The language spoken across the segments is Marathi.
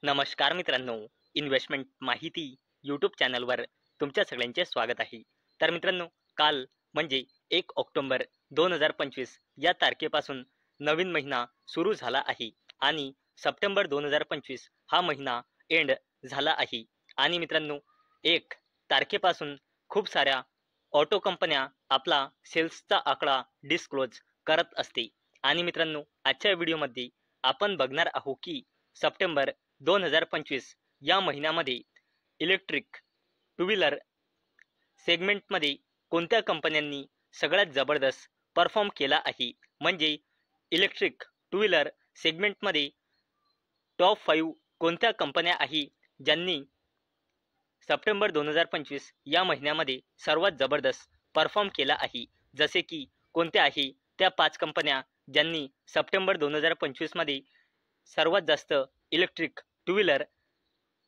नमस्कार मित्रांनो, इन्व्हेस्टमेंट माहिती यूट्यूब चॅनलवर तुमच्या सगळ्यांचे स्वागत आहे. तर मित्रांनो, काल म्हणजे 1 ऑक्टोबर 2025 या तारखेपासून नवीन महिना सुरू झाला आहे आणि सप्टेंबर 2025 हा महिना एंड झाला आहे. आणि मित्रांनो, 1 तारखेपासून खूप साऱ्या ऑटो कंपन्या आपला सेल्सचा आकडा डिस्क्लोज करत असते. आणि मित्रांनो, आजच्या व्हिडिओमध्ये आपण बघणार आहोत की सप्टेंबर 2025 या महिन्यामध्ये इलेक्ट्रिक टू व्हीलर सेगमेंटमध्ये कोणत्या कंपन्यांनी सगळ्यात जबरदस्त परफॉर्म केला आहे. म्हणजे इलेक्ट्रिक टू व्हीलर सेगमेंटमध्ये टॉप 5 कोणत्या कंपन्या आहे ज्यांनी सप्टेंबर 2025 या महिन्यामध्ये सर्वात जबरदस्त परफॉर्म केला आहे. जसे की कोणत्या आहे त्या 5 कंपन्या ज्यांनी सप्टेंबर 2025 मध्ये सर्वात जास्त इलेक्ट्रिक टू व्हीलर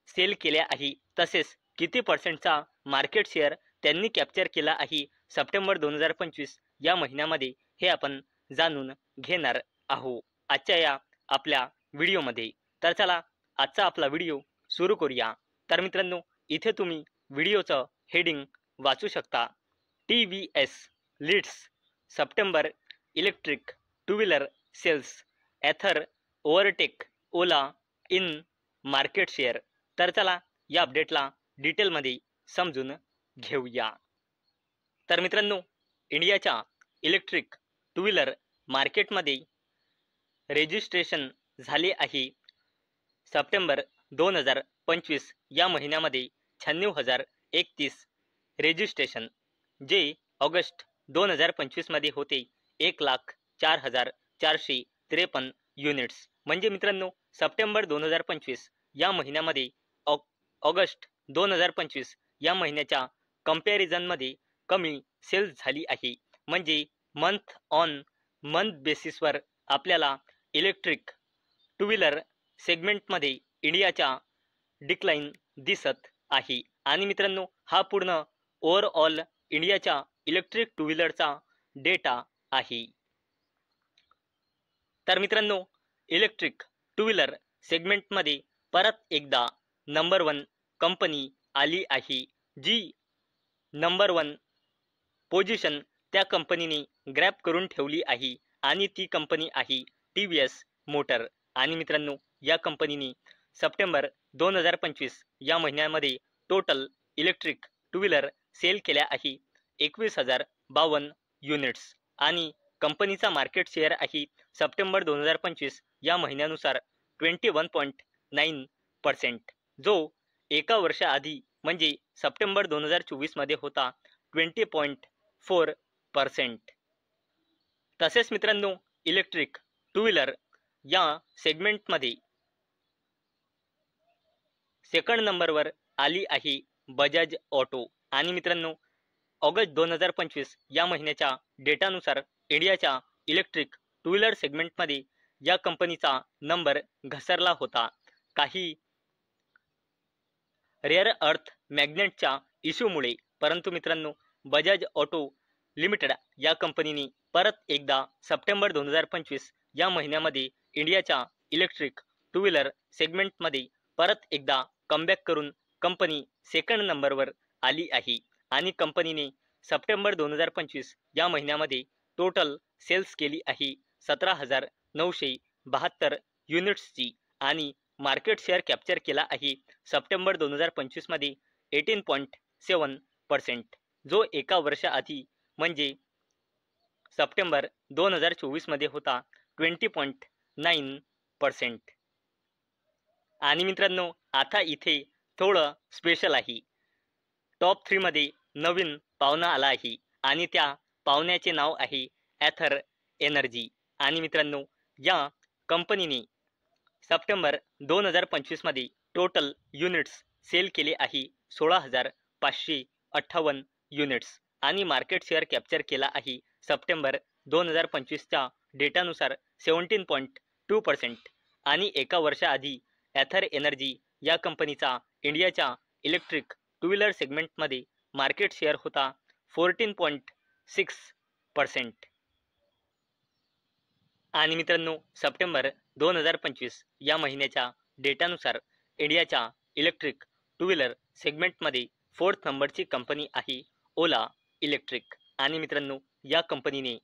सेल केल्या आहे, तसेच किती पर्सेंटचा मार्केट शेअर त्यांनी कॅप्चर केला आहे सप्टेंबर 2025 या महिन्यामध्ये, हे आपण जाणून घेणार आहोत आजच्या या आपल्या व्हिडिओमध्ये. तर चला आजचा आपला व्हिडिओ सुरू करूया. तर मित्रांनो, इथे तुम्ही व्हिडिओचं हेडिंग वाचू शकता. TVS leads September electric two wheeler sales, Ather overtake Ola in market share. तर चला या अपडेटला डिटेलमध्ये समजून घेऊया. तर मित्रांनो, इंडियाच्या इलेक्ट्रिक टू व्हीलर मार्केटमध्ये रेजिस्ट्रेशन झाले आहे सप्टेंबर 2025 या महिन्यामध्ये 96,031 रेजिस्ट्रेशन, जे ऑगस्ट 2025 मध्ये होते 1,04,453 युनिट्स. म्हणजे मित्रांनो, सप्टेंबर 2025 या महिन्यामध्ये ऑगस्ट 2025 या महिन्याच्या कंपॅरिझनमध्ये कमी सेल्स झाली आहे. म्हणजे मंथ ऑन मंथ बेसिसवर आपल्याला इलेक्ट्रिक टू व्हीलर सेगमेंटमध्ये इंडियाच्या डिक्लाइन दिसत आहे. आणि मित्रांनो, हा पूर्ण ओव्हरऑल इंडियाच्या इलेक्ट्रिक टू व्हीलरचा डेटा आहे. तर मित्रांनो, इलेक्ट्रिक टू व्हीलर सेगमेंटमध्ये परत एकदा नंबर 1 कंपनी आली आहे. जी नंबर 1 पोझिशन त्या कंपनीने ग्रॅब करून ठेवली आहे आणि ती कंपनी आहे TVS मोटर. आणि मित्रांनो, या कंपनीने सप्टेंबर 2025 या महिन्यामध्ये total electric two wheeler sale केल्या आहे 21,052 युनिट्स. आणि कंपनीचा मार्केट शेअर आहे सप्टेंबर 2025 या महिन्यानुसार 21.9%, जो एका वर्षाआधी म्हणजे सप्टेंबर 2024 मध्ये होता 20.4%. तसेच मित्रांनो, इलेक्ट्रिक टू व्हीलर या सेगमेंटमध्ये सेकंड नंबरवर आली आहे बजाज ऑटो. आणि मित्रांनो, ऑगस्ट 2025 या महिन्याच्या डेटानुसार इंडियाच्या इलेक्ट्रिक टू व्हीलर सेगमेंटमध्ये या कंपनीचा नंबर घसरला होता काही रेअर अर्थ मॅग्नेटच्या इश्यूमुळे. परंतु मित्रांनो, बजाज ऑटो लिमिटेड या कंपनीने परत एकदा सप्टेंबर 2025 या महिन्यामध्ये इंडियाच्या इलेक्ट्रिक टू व्हीलर सेगमेंटमध्ये परत एकदा कमबॅक करून कंपनी सेकंड नंबरवर आली आहे. आणि कंपनीने सप्टेंबर 2025 या महिन्यामध्ये टोटल सेल्स केली आहे 17,972 युनिट्सची. आणि मार्केट शेअर कॅप्चर केला आहे सप्टेंबर 2025 मध्ये 18.7%, जो एका वर्षाआधी म्हणजे सप्टेंबर 2024 मध्ये होता 20.9%. आणि मित्रांनो, आता इथे थोडं स्पेशल आहे. टॉप 3 मध्ये नवीन पाहुणा आला आहे आणि त्या पाहुण्याचे नाव आहे एथर एनर्जी. आणि मित्रांनो, या कंपनीने सप्टेंबर 2025 मध्ये टोटल युनिट्स सेल केले आहे 16,558 युनिट्स. आणि मार्केट शेअर कॅप्चर केला आहे सप्टेंबर 2025 च्या डेटानुसार 17.2%. आणि एका वर्षाआधी एथर एनर्जी या कंपनीचा इंडियाच्या इलेक्ट्रिक टू व्हीलर सेगमेंटमध्ये मार्केट शेअर होता 14.6%. आणि मित्रांनो, सप्टेंबर 2025 या महिन्याच्या डेटानुसार इंडियाच्या इलेक्ट्रिक टू व्हीलर सेगमेंटमध्ये 4th नंबरची कंपनी आहे ओला इलेक्ट्रिक। आणि मित्रांनो, या कंपनीने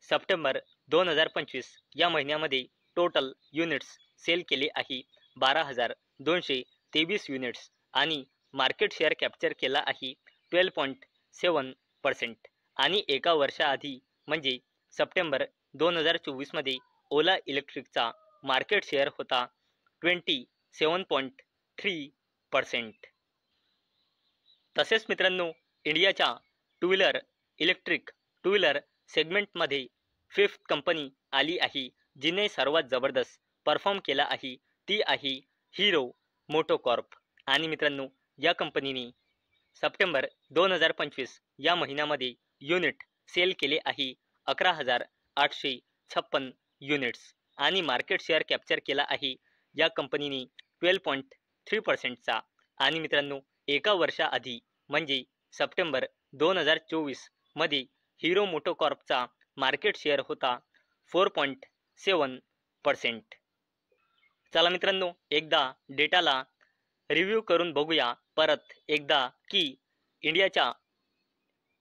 सप्टेंबर 2025 या महिन्यामध्ये टोटल युनिट्स सेल केले आहे 12,223 युनिट्स आणि मार्केट शेअर कॅप्चर केला आहे 12.7%। आणि एका वर्षाआधी म्हणजे सप्टेंबर 2024 मध्ये ओला इलेक्ट्रिकचा मार्केट शेअर होता 27.3%। तसेच मित्रांनो, इंडियाच्या इलेक्ट्रिक टू व्हीलर सेगमेंटमध्ये 5th कंपनी आली आहे जिने सर्वात जबरदस्त परफॉर्म केला आहे, ती आहे हिरो मोटोकॉर्प। आणि मित्रांनो, या कंपनीने सप्टेंबर 2025 या महिन्यामध्ये युनिट सेल केले आहे 11,856 युनिट्स आणि मार्केट शेअर कॅप्चर केला आहे या कंपनीने 12.3%चा। आणि मित्रांनो, एका वर्षाआधी म्हणजे सप्टेंबर 2024 मध्ये हिरो मोटोकॉर्पचा मार्केट शेअर होता 4.7%। चला मित्रांनो, एकदा डेटाला रिव्ह्यू करून बघूया परत एकदा की इंडियाच्या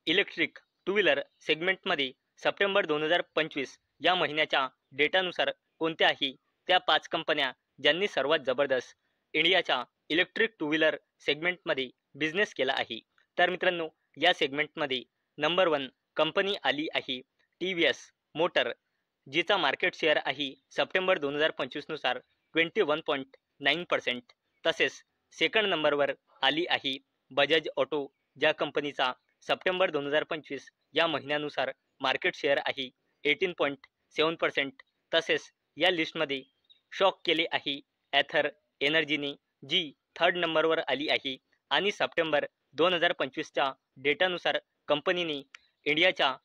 इलेक्ट्रिक टू व्हीलर सेगमेंटमध्ये सप्टेंबर 2025 या महिन्याच्या डेटानुसार कोणत्याही त्या 5 कंपन्या ज्यांनी सर्वात जबरदस्त इंडियाच्या इलेक्ट्रिक टू व्हीलर सेगमेंटमध्ये बिझनेस केला आहे। तर मित्रांनो, या सेगमेंटमध्ये नंबर 1 कंपनी आली आहे TVS मोटर, जिचा मार्केट शेअर आहे सप्टेंबर 2025 नुसार 21.9%। तसेच सेकंड नंबरवर आली आहे बजाज ऑटो, ज्या कंपनीचा सप्टेंबर 2025 या महिन्यानुसार मार्केट शेअर आहे 18.7%। तसेच या लिस्टमध्ये शॉक केले आहे ॲथर एनर्जीने, जी 3rd नंबरवर आली आहे आणि सप्टेंबर 2025च्या डेटानुसार कंपनीने इंडियाच्या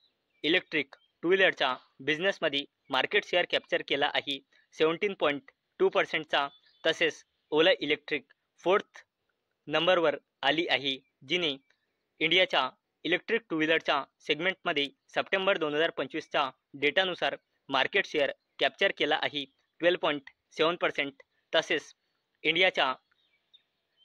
इलेक्ट्रिक टू व्हीलरच्या बिझनेसमध्ये मार्केट शेअर कॅप्चर केला आहे 17.2%चा। तसेच ओला इलेक्ट्रिक 4th नंबरवर आली आहे, जिने इंडियाच्या इलेक्ट्रिक टू व्हीलरच्या सेगमेंटमध्ये सप्टेंबर 2025च्या डेटानुसार मार्केट शेअर कॅप्चर केला आहे 12.7%। तसेच इंडियाच्या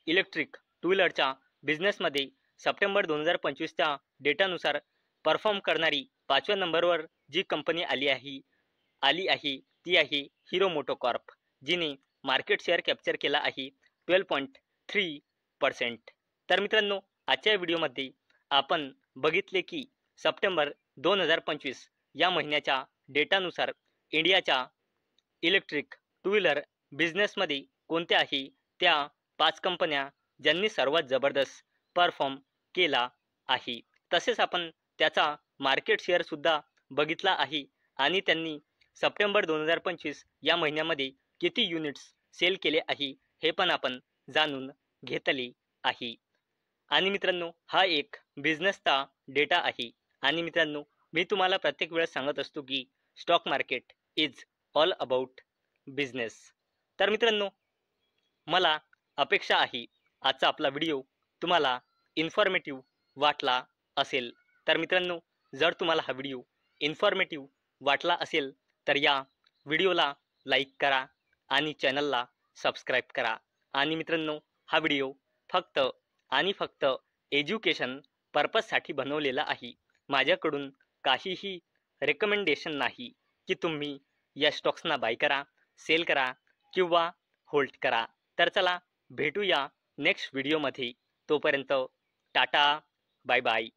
इलेक्ट्रिक टू व्हीलरच्या बिझनेसमध्ये सप्टेंबर 2025च्या डेटानुसार परफॉर्म करणारी 5व्या नंबरवर जी कंपनी आली आहे ती आहे हिरो मोटोकॉर्प, जिने मार्केट शेअर कॅप्चर केला आहे 12.3%। तर मित्रांनो, आजच्या व्हिडिओमध्ये आपण बघितले की सप्टेंबर 2025 या महिन्याच्या डेटानुसार इंडियाच्या इलेक्ट्रिक टू व्हीलर बिझनेसमध्ये कोणत्याही त्या 5 कंपन्या ज्यांनी सर्वात जबरदस्त परफॉर्म केला आहे। तसेच आपण त्याचा मार्केट शेअर सुद्धा बघितला आहे आणि त्यांनी सप्टेंबर 2025 या महिन्यामध्ये किती युनिट्स सेल केले आहे हे पण आपण जाणून घेतले आहे। आणि मित्रांनो, हा एक बिझनेसचा डेटा आहे। आणि मित्रांनो, मी तुम्हाला प्रत्येक वेळेस सांगत असतो की stock market is all about business. तर मित्रांनो, मला अपेक्षा आहे आजचा आपला व्हिडिओ तुम्हाला इन्फॉर्मेटिव्ह वाटला असेल। तर मित्रांनो, जर तुम्हाला हा व्हिडिओ इन्फॉर्मेटिव्ह वाटला असेल तर या व्हिडिओला लाईक करा आणि चॅनलला सबस्क्राईब करा। आणि मित्रांनो, हा व्हिडिओ फक्त आणि फक्त एज्युकेशन पर्पजसाठी बनवलेला आहे। माझ्याकडून काहीही रेकमेंडेशन नाही की तुम्ही या स्टॉक्सना बाय करा, सेल करा किंवा होल्ड करा। तर चला भेटूया नेक्स्ट व्हिडिओमध्ये। तोपर्यंत टाटा, बाय बाय।